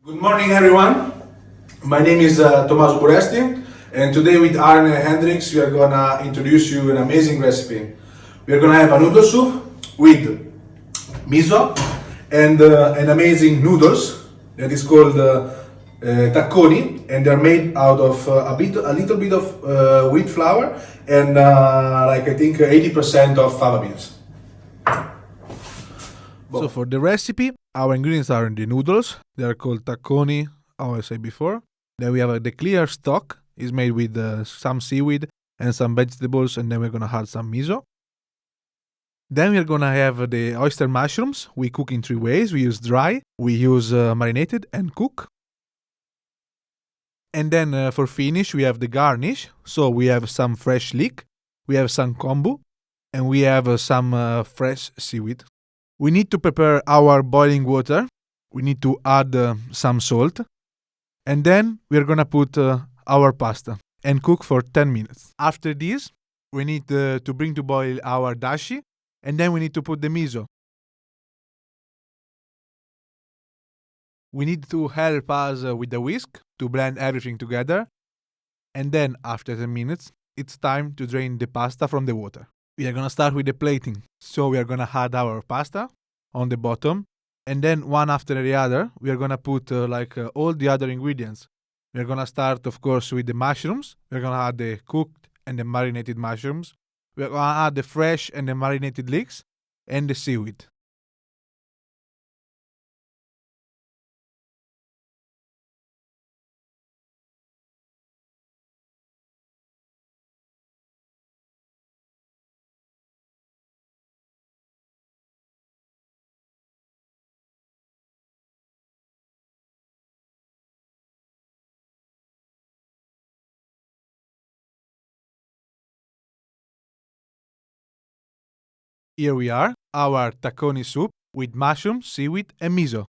Good morning, everyone. My name is Tommaso Buresti, and today with Arne Hendricks, we are gonna introduce you an amazing recipe. We are gonna have a noodle soup with miso and an amazing noodles that is called tacconi, and they're made out of a little bit of wheat flour and like I think 80% of fava beans. So for the recipe, our ingredients are the noodles. They are called tacconi, how I said before. Then we have the clear stock. It's made with some seaweed and some vegetables, and then we're gonna add some miso. Then we're gonna have the oyster mushrooms. We cook in three ways. We use dry, we use marinated, and cook. And then for finish, we have the garnish. So we have some fresh leek, we have some kombu, and we have some fresh seaweed. We need to prepare our boiling water. We need to add some salt. And then we're gonna put our pasta and cook for 10 minutes. After this, we need to bring to boil our dashi. And then we need to put the miso. We need to help us with the whisk to blend everything together. And then after 10 minutes, it's time to drain the pasta from the water. We are gonna start with the plating. So we are gonna add our pasta on the bottom, and then one after the other, we are gonna put all the other ingredients. We are gonna start, of course, with the mushrooms. We are gonna add the cooked and the marinated mushrooms. We are gonna add the fresh and the marinated leeks and the seaweed. Here we are, our tacconi soup with mushroom, seaweed, and miso.